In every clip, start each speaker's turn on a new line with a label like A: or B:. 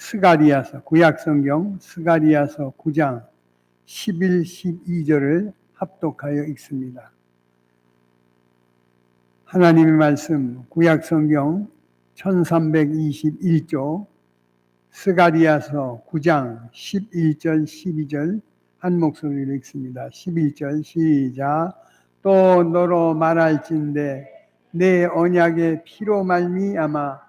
A: 스가리야서 구약성경 스가리야서 9장 11, 12절을 합독하여 읽습니다. 하나님의 말씀 구약성경 1321조 스가리야서 9장 11절 12절 한 목소리로 읽습니다. 11절 시작. 또 너로 말할진대 내 언약의 피로 말미암아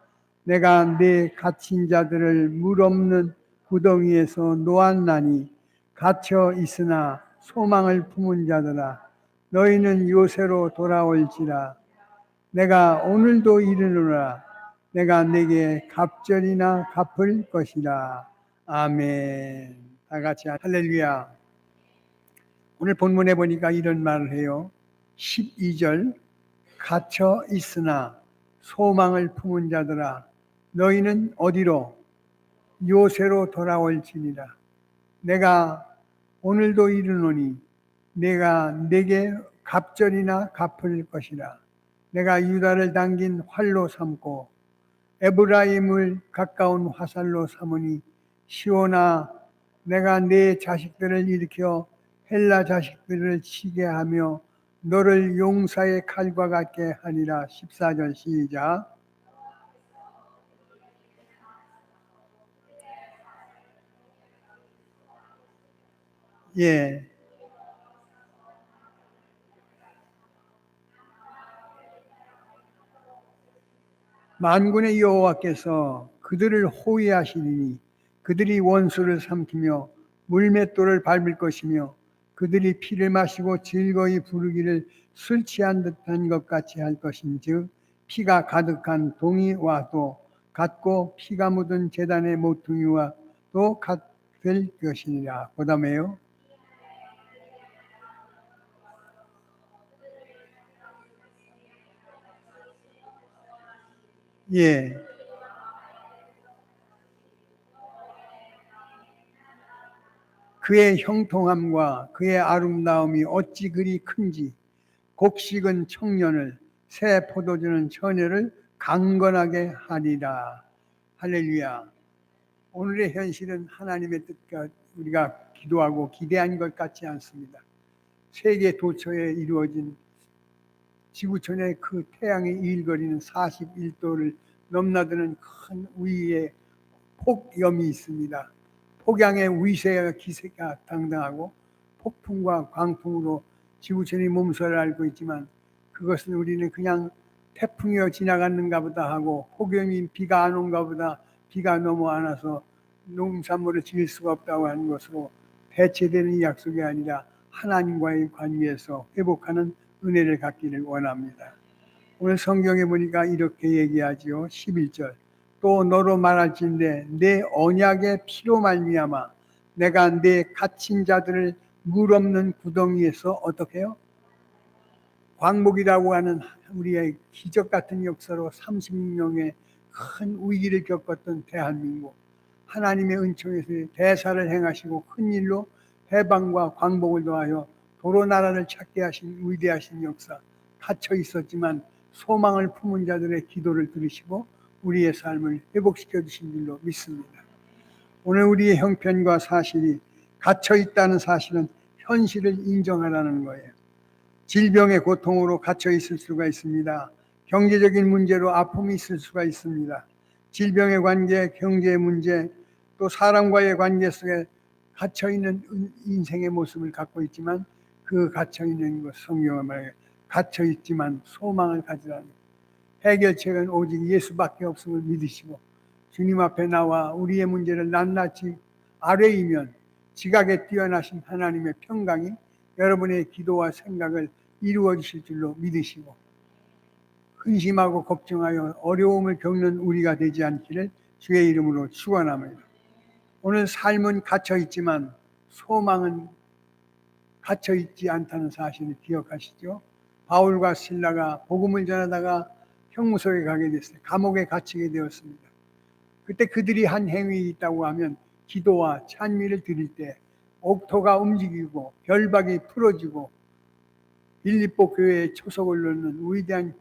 A: 내가 내 갇힌 자들을 물 없는 구덩이에서 놓았나니 갇혀 있으나 소망을 품은 자들아 너희는 요새로 돌아올지라. 내가 오늘도 이르노라. 내가 내게 갑절이나 갚을 것이라. 아멘. 다 같이 할렐루야. 오늘 본문에 보니까 이런 말을 해요. 12절 갇혀 있으나 소망을 품은 자들아 너희는 어디로? 요새로 돌아올지니라. 내가 오늘도 이르노니 내가 내게 갑절이나 갚을 것이라. 내가 유다를 당긴 활로 삼고 에브라임을 가까운 화살로 삼으니 시온아 내가 네 자식들을 일으켜 헬라 자식들을 치게 하며 너를 용사의 칼과 같게 하리라. 14절 시작. 예. 만군의 여호와께서 그들을 호위하시리니 그들이 원수를 삼키며 물맷돌을 밟을 것이며 그들이 피를 마시고 즐거이 부르기를 술 취한 듯한 것 같이 할 것인즉 피가 가득한 동이와 도 같고 피가 묻은 제단의 모퉁이와 도 같을 것이니라. 그 다음에요. 예. 그의 형통함과 그의 아름다움이 어찌 그리 큰지 곡식은 청년을 새 포도주는 처녀를 강건하게 하리라. 할렐루야. 오늘의 현실은 하나님의 뜻과 우리가 기도하고 기대한 것 같지 않습니다. 세계 도처에 이루어진 지구촌의 그 태양이 일거리는 41도를 넘나드는 큰 위에 폭염이 있습니다. 폭양의 위세가 기세가 당당하고 폭풍과 광풍으로 지구촌이 몸서를 앓고 있지만 그것은 우리는 그냥 태풍이어 지나갔는가 보다 하고 폭염이 비가 안 온가 보다 비가 너무 안 와서 농산물을 지을 수가 없다고 하는 것으로 대체되는 약속이 아니라 하나님과의 관계에서 회복하는 은혜를 갖기를 원합니다. 오늘 성경에 보니까 이렇게 얘기하지요. 11절 또 너로 말할진대 내 언약의 피로 말미암아 내가 내 갇힌 자들을 물 없는 구덩이에서 어떻게 해요? 광복이라고 하는 우리의 기적 같은 역사로 30년의 큰 위기를 겪었던 대한민국 하나님의 은총에서 대사를 행하시고 큰 일로 해방과 광복을 더하여 도로 나라를 찾게 하신 위대하신 역사 갇혀 있었지만 소망을 품은 자들의 기도를 들으시고 우리의 삶을 회복시켜 주신 줄로 믿습니다. 오늘 우리의 형편과 사실이 갇혀 있다는 사실은 현실을 인정하라는 거예요. 질병의 고통으로 갇혀 있을 수가 있습니다. 경제적인 문제로 아픔이 있을 수가 있습니다. 질병의 관계, 경제의 문제, 또 사람과의 관계 속에 갇혀 있는 인생의 모습을 갖고 있지만 그 갇혀 있는 것 성경은 말해요. 갇혀 있지만 소망을 가지라는 해결책은 오직 예수밖에 없음을 믿으시고 주님 앞에 나와 우리의 문제를 낱낱이 아뢰이면 지각에 뛰어나신 하나님의 평강이 여러분의 기도와 생각을 이루어 주실 줄로 믿으시고 근심하고 걱정하여 어려움을 겪는 우리가 되지 않기를 주의 이름으로 축원합니다. 오늘 삶은 갇혀 있지만 소망은 갇혀 있지 않다는 사실을 기억하시죠? 바울과 실라가 복음을 전하다가 형무소에 가게 됐어요. 감옥에 갇히게 되었습니다. 그때 그들이 한 행위 있다고 하면 기도와 찬미를 드릴 때 옥토가 움직이고 결박이 풀어지고 빌립보 교회의 초석을 놓는 위대한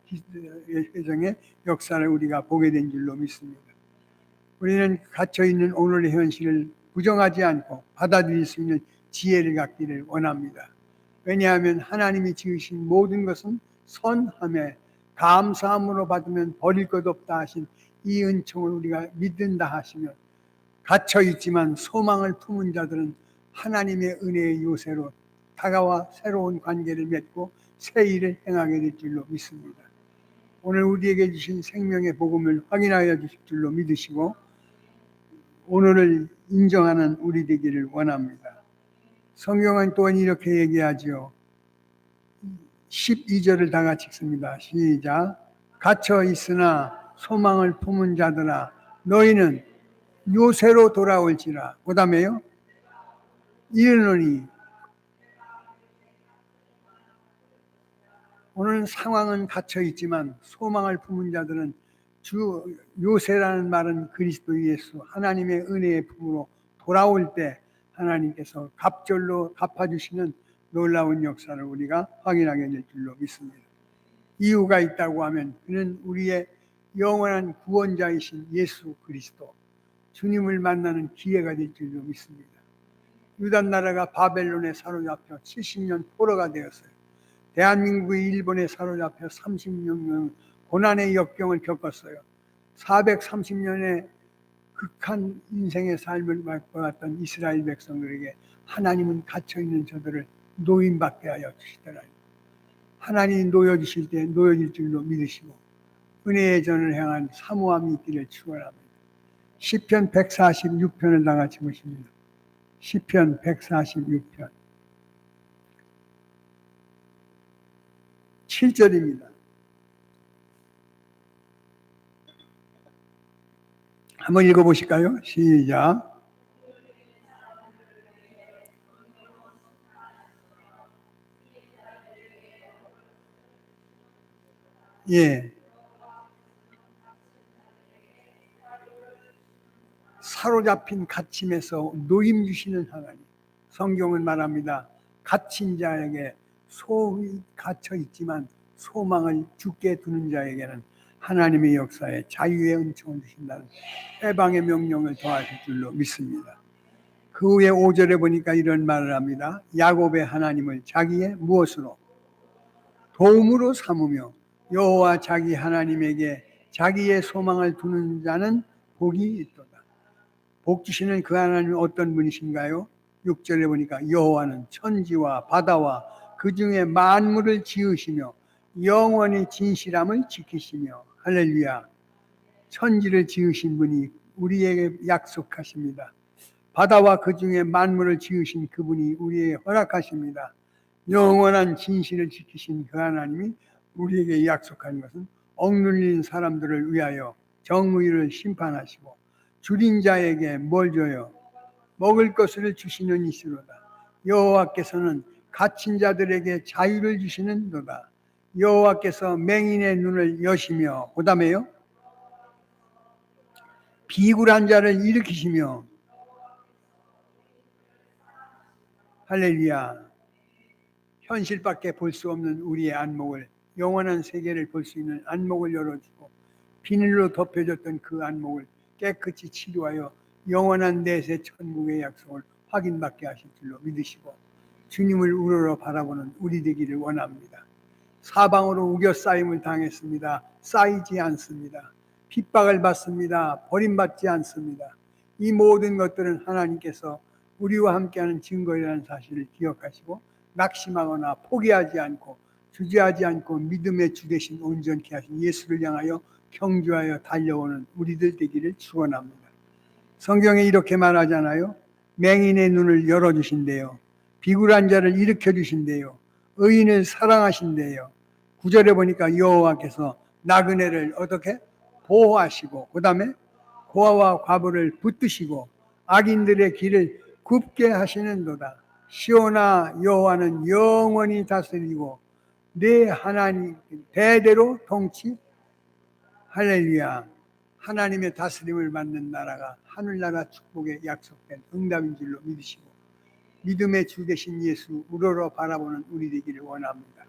A: 회정의 역사를 우리가 보게 된 줄로 믿습니다. 우리는 갇혀있는 오늘의 현실을 부정하지 않고 받아들일 수 있는 지혜를 갖기를 원합니다. 왜냐하면 하나님이 지으신 모든 것은 선함에 감사함으로 받으면 버릴 것 없다 하신 이 은총을 우리가 믿는다 하시면, 갇혀있지만 소망을 품은 자들은 하나님의 은혜의 요새로 다가와 새로운 관계를 맺고 새 일을 행하게 될 줄로 믿습니다. 오늘 우리에게 주신 생명의 복음을 확인하여 주실 줄로 믿으시고 오늘을 인정하는 우리 되기를 원합니다. 성경은 또한 이렇게 얘기하지요. 12절을 다 같이 읽습니다. 시작. 갇혀 있으나 소망을 품은 자들아 너희는 요새로 돌아올지라. 그 다음에요. 이르노니. 오늘 상황은 갇혀 있지만 소망을 품은 자들은 주 요새라는 말은 그리스도 예수 하나님의 은혜의 품으로 돌아올 때 하나님께서 갑절로 갚아주시는 놀라운 역사를 우리가 확인하게 될 줄로 믿습니다. 이유가 있다고 하면 그는 우리의 영원한 구원자이신 예수 그리스도 주님을 만나는 기회가 될 줄로 믿습니다. 유다 나라가 바벨론에 사로잡혀 70년 포로가 되었어요. 대한민국이 일본에 사로잡혀 36년 고난의 역경을 겪었어요. 430년의 극한 인생의 삶을 맛보았던 이스라엘 백성들에게 하나님은 갇혀있는 저들을 노임받게 하여 주시더라. 하나님이 놓여주실 때 놓여질 줄로 믿으시고 은혜의 전을 향한 사모함이 있기를 축원합니다. 시편 146편을 다 같이 보십니다. 시편 146편 7절입니다. 한번 읽어보실까요? 시작. 예. 사로잡힌 갇힘에서 노임 주시는 하나님. 성경은 말합니다. 갇힌 자에게 소위 갇혀 있지만 소망을 죽게 두는 자에게는 하나님의 역사에 자유의 은총을 주신다는 해방의 명령을 더하실 줄로 믿습니다. 그 후에 5절에 보니까 이런 말을 합니다. 야곱의 하나님을 자기의 무엇으로? 도움으로 삼으며 여호와 자기 하나님에게 자기의 소망을 두는 자는 복이 있도다. 복 주시는 그 하나님은 어떤 분이신가요? 6절에 보니까 여호와는 천지와 바다와 그 중에 만물을 지으시며 영원히 진실함을 지키시며. 할렐루야. 천지를 지으신 분이 우리에게 약속하십니다. 바다와 그 중에 만물을 지으신 그분이 우리에게 허락하십니다. 영원한 진실을 지키신 그 하나님이 우리에게 약속한 것은 억눌린 사람들을 위하여 정의를 심판하시고 줄인 자에게 뭘 줘요? 먹을 것을 주시는 이시로다. 여호와께서는 갇힌 자들에게 자유를 주시는도다. 여호와께서 맹인의 눈을 여시며 그 다음에요 비굴한 자를 일으키시며. 할렐루야. 현실밖에 볼 수 없는 우리의 안목을, 영원한 세계를 볼 수 있는 안목을 열어주고 비늘로 덮여졌던 그 안목을 깨끗이 치료하여 영원한 내세 천국의 약속을 확인받게 하실 줄로 믿으시고 주님을 우러러 바라보는 우리 되기를 원합니다. 사방으로 우겨싸임을 당했습니다. 쌓이지 않습니다. 핍박을 받습니다. 버림받지 않습니다. 이 모든 것들은 하나님께서 우리와 함께하는 증거이라는 사실을 기억하시고 낙심하거나 포기하지 않고 주저하지 않고 믿음의 주 되신 온전케 하신 예수를 향하여 경주하여 달려오는 우리들 되기를 축원합니다. 성경에 이렇게 말하잖아요. 맹인의 눈을 열어주신대요. 비굴한 자를 일으켜주신대요. 의인을 사랑하신대요. 9절에 보니까 여호와께서 나그네를 어떻게? 보호하시고 그 다음에 고아와 과부를 붙드시고 악인들의 길을 굽게 하시는도다. 시온아 여호와는 영원히 다스리고 내 하나님 대대로 통치. 할렐루야. 하나님의 다스림을 받는 나라가 하늘나라 축복의 약속된 응답인 줄로 믿으시고 믿음의 주 되신 예수 우러러 바라보는 우리 되기를 원합니다.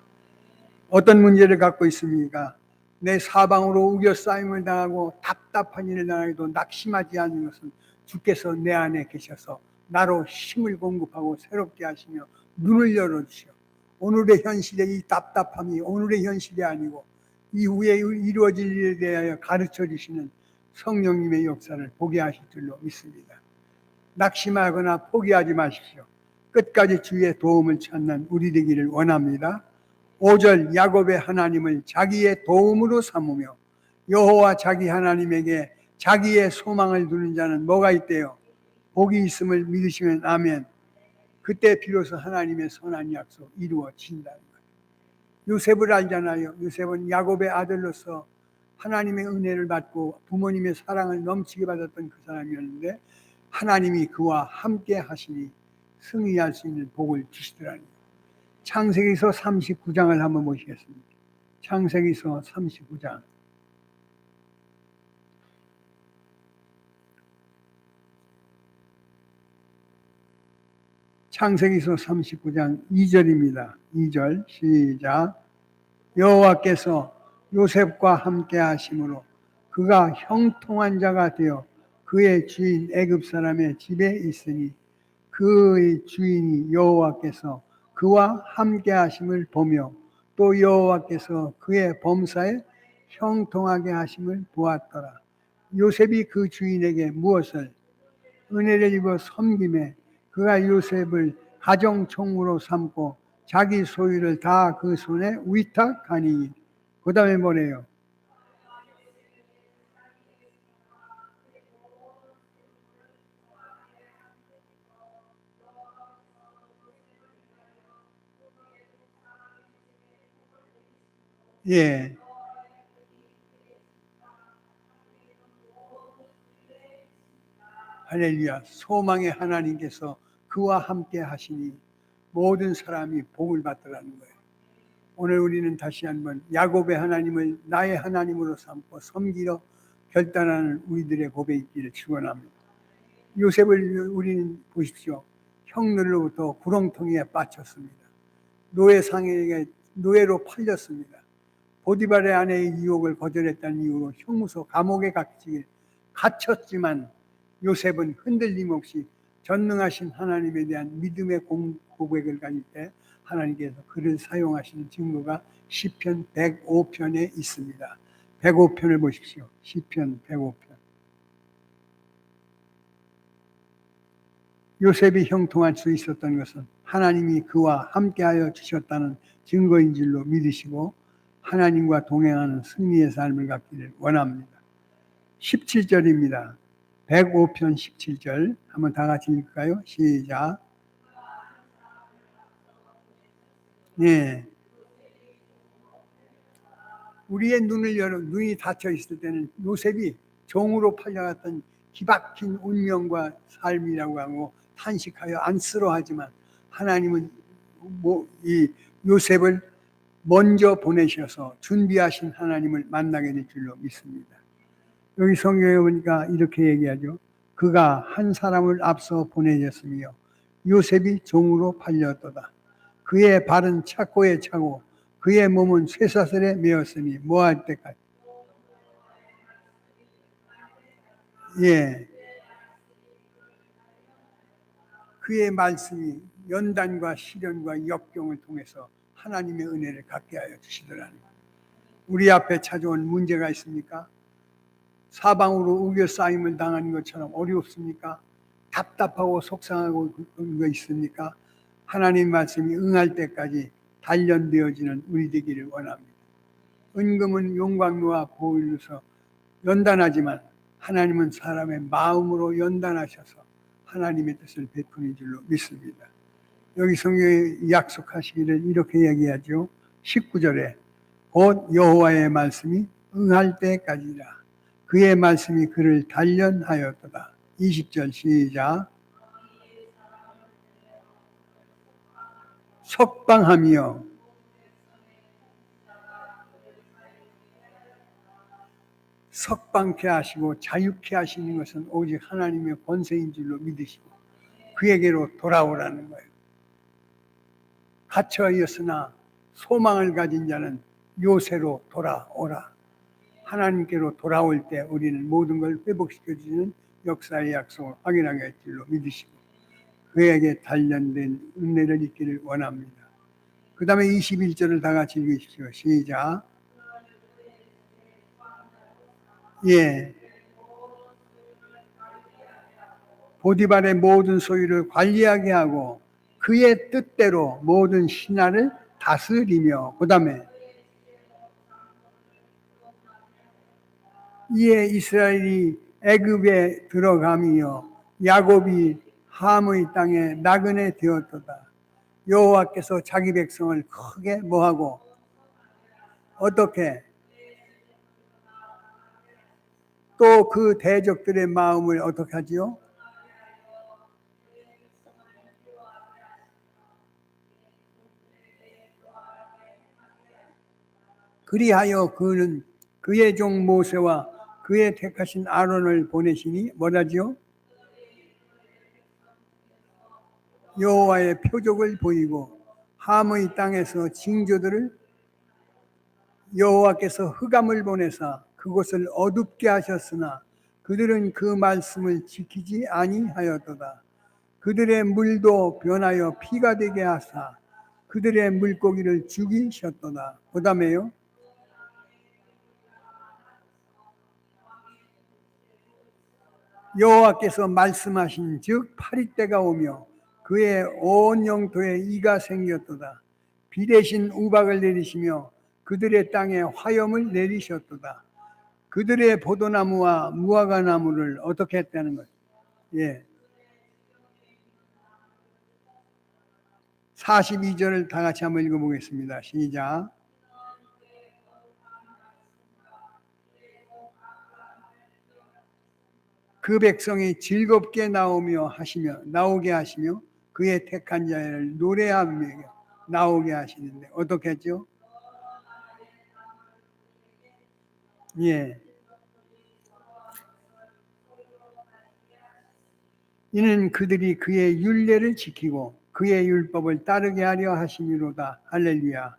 A: 어떤 문제를 갖고 있습니까? 내 사방으로 우겨싸임을 당하고 답답한 일을 당하기도 낙심하지 않는 것은 주께서 내 안에 계셔서 나로 힘을 공급하고 새롭게 하시며 눈을 열어주시오. 오늘의 현실의 이 답답함이 오늘의 현실이 아니고 이후에 이루어질 일에 대하여 가르쳐 주시는 성령님의 역사를 보게 하실 줄로 믿습니다. 낙심하거나 포기하지 마십시오. 끝까지 주의 도움을 찾는 우리 되기를 원합니다. 5절 야곱의 하나님을 자기의 도움으로 삼으며 여호와 자기 하나님에게 자기의 소망을 두는 자는 뭐가 있대요? 복이 있음을 믿으시면 아멘. 그때 비로소 하나님의 선한 약속 이루어진다는 거예요. 요셉을 알잖아요. 요셉은 야곱의 아들로서 하나님의 은혜를 받고 부모님의 사랑을 넘치게 받았던 그 사람이었는데 하나님이 그와 함께 하시니 승리할 수 있는 복을 주시더라니. 창세기서 39장을 한번 보시겠습니다. 창세기서 39장. 창세기서 39장 2절입니다. 2절 시작. 여호와께서 요셉과 함께 하심으로 그가 형통한 자가 되어 그의 주인 애굽 사람의 집에 있으니 그의 주인이 여호와께서 그와 함께 하심을 보며 또 여호와께서 그의 범사에 형통하게 하심을 보았더라. 요셉이 그 주인에게 무엇을 은혜를 입어 섬김에 그가 요셉을 가정총무로 삼고 자기 소유를 다 그 손에 위탁하니 그 다음에 뭐래요? 예. 할렐루야. 소망의 하나님께서 그와 함께 하시니 모든 사람이 복을 받더라는 거예요. 오늘 우리는 다시 한번 야곱의 하나님을 나의 하나님으로 삼고 섬기러 결단하는 우리들의 고백이 있기를 축원합니다. 요셉을 우리는 보십시오. 형들로부터 구렁텅이에 빠졌습니다. 노예상에게 노예로 팔렸습니다. 보디발의 아내의 유혹을 거절했다는 이유로 형무소 감옥에 갇혔지만 요셉은 흔들림 없이 전능하신 하나님에 대한 믿음의 고백을 가질 때 하나님께서 그를 사용하시는 증거가 시편 105편에 있습니다. 105편을 보십시오. 시편 105편. 요셉이 형통할 수 있었던 것은 하나님이 그와 함께하여 주셨다는 증거인 줄로 믿으시고 하나님과 동행하는 승리의 삶을 갖기를 원합니다. 17절입니다. 105편 17절 한번 다 같이 읽을까요? 시작. 네. 우리의 눈이 닫혀 있을 때는 요셉이 종으로 팔려갔던 기박힌 운명과 삶이라고 하고 탄식하여 안쓰러워하지만 하나님은 이 요셉을 먼저 보내셔서 준비하신 하나님을 만나게 될 줄로 믿습니다. 여기 성경에 보니까 이렇게 얘기하죠. 그가 한 사람을 앞서 보내졌으며 요셉이 종으로 팔렸도다. 그의 발은 착고에 차고 그의 몸은 쇠사슬에 매었으니 뭐할 때까지. 예. 그의 말씀이 연단과 시련과 역경을 통해서 하나님의 은혜를 갖게 하여 주시더라는 거예요. 우리 앞에 찾아온 문제가 있습니까? 사방으로 우겨싸임을 당하는 것처럼 어렵습니까? 답답하고 속상하고 그런 거 있습니까? 하나님 말씀이 응할 때까지 단련되어지는 우리 되기를 원합니다. 은금은 용광로와 보일로서 연단하지만 하나님은 사람의 마음으로 연단하셔서 하나님의 뜻을 베푸는 줄로 믿습니다. 여기 성경에 약속하시기를 이렇게 얘기하죠. 19절에 곧 여호와의 말씀이 응할 때까지라. 그의 말씀이 그를 단련하였도다. 20절 시작. 석방하며 석방케 하시고 자유케 하시는 것은 오직 하나님의 권세인 줄로 믿으시고 그에게로 돌아오라는 거예요. 갇혀 있으나 소망을 가진 자는 요새로 돌아오라. 하나님께로 돌아올 때 우리는 모든 걸 회복시켜 주시는 역사의 약속을 확인하게 할 줄로 믿으시고 그에게 단련된 은혜를 잊기를 원합니다. 그 다음에 21절을 다 같이 읽으십시오. 시작. 예. 보디발의 모든 소유를 관리하게 하고 그의 뜻대로 모든 신하를 다스리며 그 다음에 이에 이스라엘이 애굽에 들어가며 야곱이 함의 땅에 나그네 되었도다. 여호와께서 자기 백성을 크게 뭐하고 어떻게 또 그 대적들의 마음을 어떻게 하지요? 그리하여 그는 그의 종 모세와 그의 택하신 아론을 보내시니 뭐라지요? 여호와의 표적을 보이고 함의 땅에서 징조들을 여호와께서 흑암을 보내사 그곳을 어둡게 하셨으나 그들은 그 말씀을 지키지 아니하였도다. 그들의 물도 변하여 피가 되게 하사 그들의 물고기를 죽이셨도다. 그 다음에요. 여호와께서 말씀하신 즉 파리때가 오며 그의 온 영토에 이가 생겼도다. 비 대신 우박을 내리시며 그들의 땅에 화염을 내리셨도다. 그들의 포도나무와 무화과 나무를 어떻게 했다는 거예요? 예. 42절을 다 같이 한번 읽어보겠습니다. 시작. 그 백성이 즐겁게 나오게 하시며 그의 택한 자를 노래하며 나오게 하시는데 어떻게 했죠? 예. 이는 그들이 그의 율례를 지키고 그의 율법을 따르게 하려 하심이로다. 할렐루야.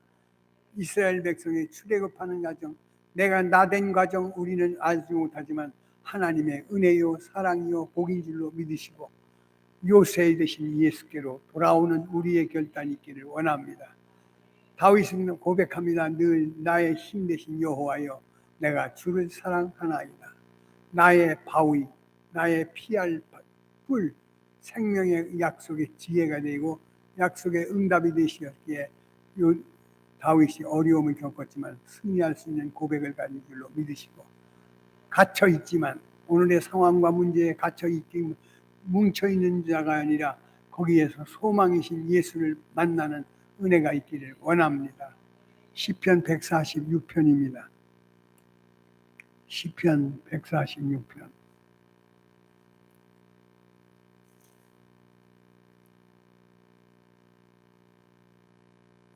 A: 이스라엘 백성이 출애굽하는 과정, 내가 나된 과정 우리는 알지 못하지만 하나님의 은혜요 사랑이요 복인 줄로 믿으시고 요새 되신 예수께로 돌아오는 우리의 결단이 있기를 원합니다. 다윗은 고백합니다. 늘 나의 힘 되신 여호와여 내가 주를 사랑하나이다. 나의 바위, 나의 피할 뿔, 생명의 약속의 지혜가 되고 약속의 응답이 되시었기에 다윗이 어려움을 겪었지만 승리할 수 있는 고백을 가진 줄로 믿으시고 갇혀있지만 오늘의 상황과 문제에 갇혀있기 뭉쳐있는 자가 아니라 거기에서 소망이신 예수를 만나는 은혜가 있기를 원합니다. 시편 146편입니다. 시편 146편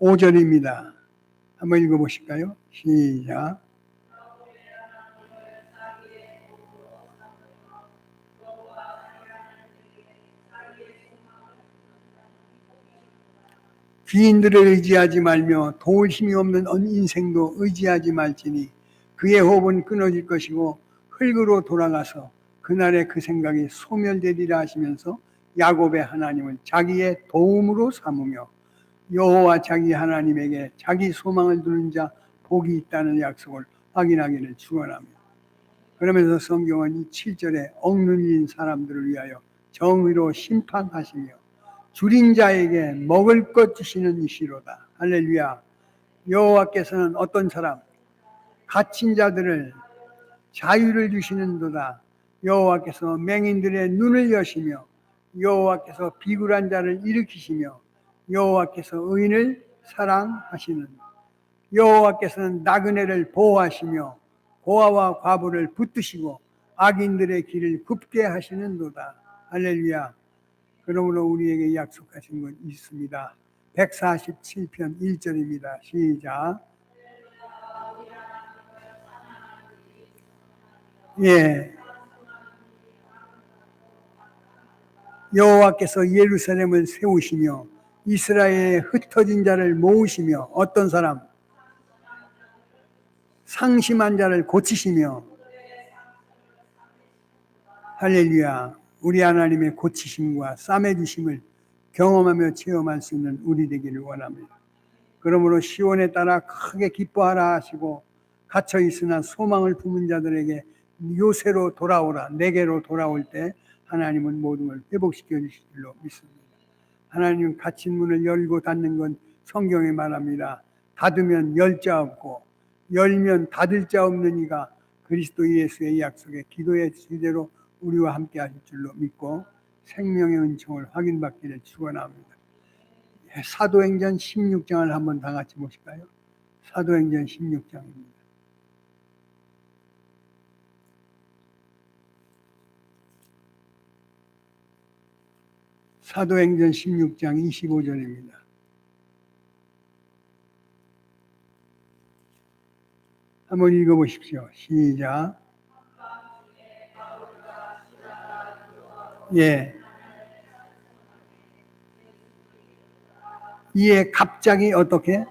A: 5절입니다. 한번 읽어보실까요? 시작. 귀인들을 의지하지 말며 도울 힘이 없는 인생도 의지하지 말지니 그의 호흡은 끊어질 것이고 흙으로 돌아가서 그날에 그 생각이 소멸되리라 하시면서 야곱의 하나님을 자기의 도움으로 삼으며 여호와 자기 하나님에게 자기 소망을 두는 자 복이 있다는 약속을 확인하기를 축원합니다. 그러면서 성경은 이 7절에 억눌린 사람들을 위하여 정의로 심판하시며 줄인 자에게 먹을 것 주시는 이시로다. 할렐루야. 여호와께서는 어떤 사람? 갇힌 자들을 자유를 주시는도다. 여호와께서 맹인들의 눈을 여시며 여호와께서 비굴한 자를 일으키시며 여호와께서 의인을 사랑하시는 여호와께서는 나그네를 보호하시며 고아와 과부를 붙드시고 악인들의 길을 굽게 하시는도다. 할렐루야. 그러므로 우리에게 약속하신 건 있습니다. 147편 1절입니다. 시작. 예. 여호와께서 예루살렘을 세우시며 이스라엘의 흩어진 자를 모으시며 어떤 사람? 상심한 자를 고치시며 할렐루야. 우리 하나님의 고치심과 싸매주심을 경험하며 체험할 수 있는 우리 되기를 원합니다. 그러므로 시온에 따라 크게 기뻐하라 하시고 갇혀 있으나 소망을 품은 자들에게 요새로 돌아오라, 내게로 돌아올 때 하나님은 모든 걸 회복시켜 주실 줄로 믿습니다. 하나님은 갇힌 문을 열고 닫는 건 성경에 말합니다. 닫으면 열 자 없고 열면 닫을 자 없는 이가 그리스도 예수의 약속에 기도의 지대로 우리와 함께 하실 줄로 믿고 생명의 은총을 확인받기를 축원합니다. 사도행전 16장을 한번 다 같이 보실까요? 사도행전 16장입니다. 사도행전 16장 25절입니다. 한번 읽어보십시오. 시작. 예. 이에 갑자기 어떻게?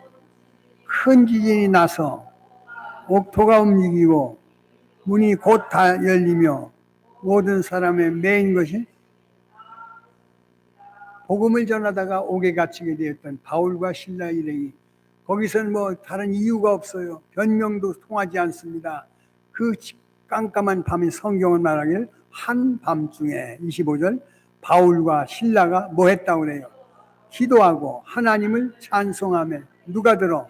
A: 큰 지진이 나서 옥토가 움직이고 문이 곧 다 열리며 모든 사람의 매인 것이 복음을 전하다가 옥에 갇히게 되었던 바울과 실라 일행이 거기서는 뭐 다른 이유가 없어요. 변명도 통하지 않습니다. 그 깜깜한 밤에 성경은 말하길 한밤중에 25절 바울과 실라가 뭐 했다고 그래요? 기도하고 하나님을 찬송하며 누가 들어?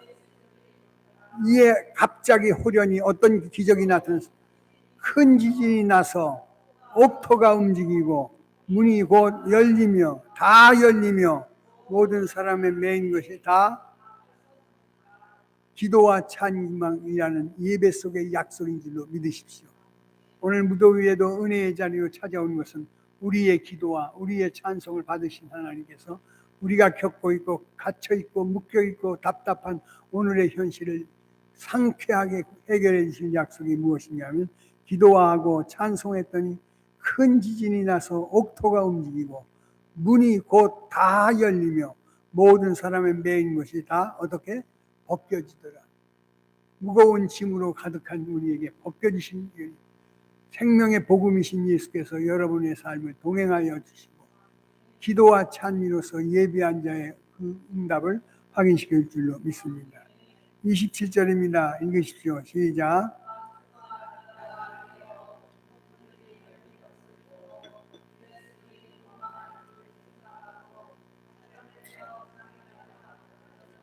A: 이에 갑자기 호련히 어떤 기적이 나타났어. 큰 지진이 나서 옥토가 움직이고 문이 곧 열리며 다 열리며 모든 사람의 매인 것이 다 기도와 찬양이라는 예배 속의 약속인 줄로 믿으십시오. 오늘 무더위에도 은혜의 자리로 찾아온 것은 우리의 기도와 우리의 찬송을 받으신 하나님께서 우리가 겪고 있고 갇혀 있고 묶여 있고 답답한 오늘의 현실을 상쾌하게 해결해 주실 약속이 무엇인가 하면 기도하고 찬송했더니 큰 지진이 나서 옥토가 움직이고 문이 곧 다 열리며 모든 사람의 매인 것이 다 어떻게 벗겨지더라. 무거운 짐으로 가득한 우리에게 벗겨지신 생명의 복음이신 예수께서 여러분의 삶을 동행하여 주시고 기도와 찬미로서 예비한 자의 그 응답을 확인시킬 줄로 믿습니다. 27절입니다. 읽으십시오. 시작.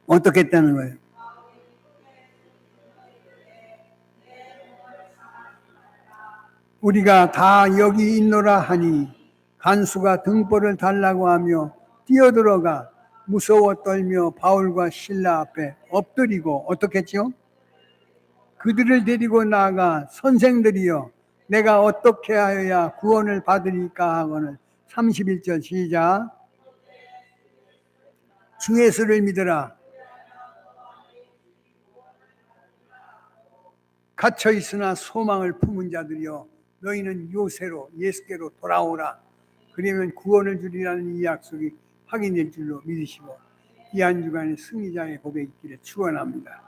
A: 어떻게 했다는 거예요? 우리가 다 여기 있노라 하니 간수가 등불을 달라고 하며 뛰어들어가 무서워 떨며 바울과 실라 앞에 엎드리고 어떻게 했죠? 그들을 데리고 나아가 선생들이여 내가 어떻게 하여야 구원을 받으리까 하고는 31절 시작. 주 예수를 믿으라. 갇혀 있으나 소망을 품은 자들이여 너희는 요새로 예수께로 돌아오라. 그러면 구원을 주리라는 이 약속이 확인될 줄로 믿으시고 이 한 주간의 승리자의 고백이 있기를 축원합니다.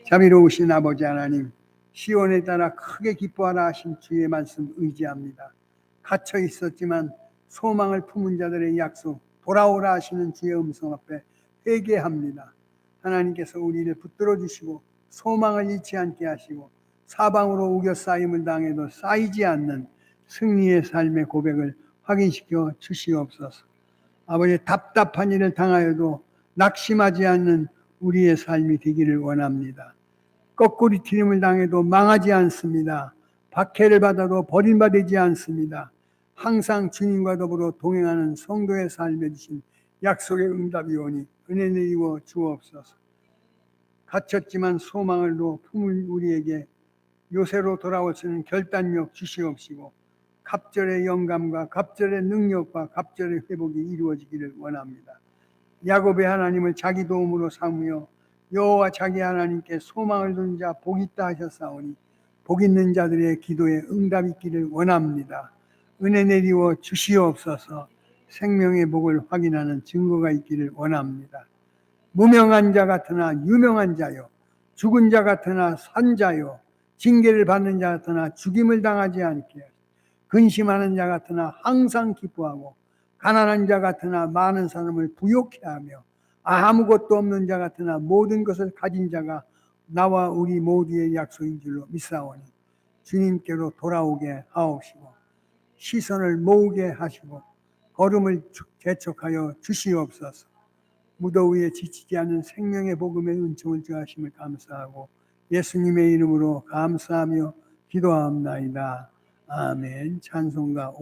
A: 자비로우신 아버지 하나님, 시온에 따라 크게 기뻐하라 하신 주의 말씀 의지합니다. 갇혀 있었지만 소망을 품은 자들의 약속 돌아오라 하시는 주의 음성 앞에 회개합니다. 하나님께서 우리를 붙들어 주시고 소망을 잃지 않게 하시고 사방으로 우겨 쌓임을 당해도 쌓이지 않는 승리의 삶의 고백을 확인시켜 주시옵소서. 아버지, 답답한 일을 당하여도 낙심하지 않는 우리의 삶이 되기를 원합니다. 거꾸리 튀김을 당해도 망하지 않습니다. 박해를 받아도 버림받지 않습니다. 항상 주님과 더불어 동행하는 성도의 삶에 주신 약속의 응답이 오니 은혜 내리워 주옵소서. 갇혔지만 소망을 품은 우리에게 요새로 돌아올 수 있는 결단력 주시옵시고 갑절의 영감과 갑절의 능력과 갑절의 회복이 이루어지기를 원합니다. 야곱의 하나님을 자기 도움으로 삼으며 여호와 자기 하나님께 소망을 둔 자 복 있다 하셨사오니 복 있는 자들의 기도에 응답 있기를 원합니다. 은혜 내리워 주시옵소서. 생명의 복을 확인하는 증거가 있기를 원합니다. 무명한 자 같으나 유명한 자요 죽은 자 같으나 산 자요 징계를 받는 자 같으나 죽임을 당하지 않게 하시고 근심하는 자 같으나 항상 기뻐하고 가난한 자 같으나 많은 사람을 부욕해 하며 아무것도 없는 자 같으나 모든 것을 가진 자가 나와 우리 모두의 약속인 줄로 믿사오니 주님께로 돌아오게 하옵시고 시선을 모으게 하시고 걸음을 재촉하여 주시옵소서. 무더위에 지치지 않는 생명의 복음의 은총을 주하심을 감사하고 예수님의 이름으로 감사하며 기도하옵나이다. 아멘. 찬송가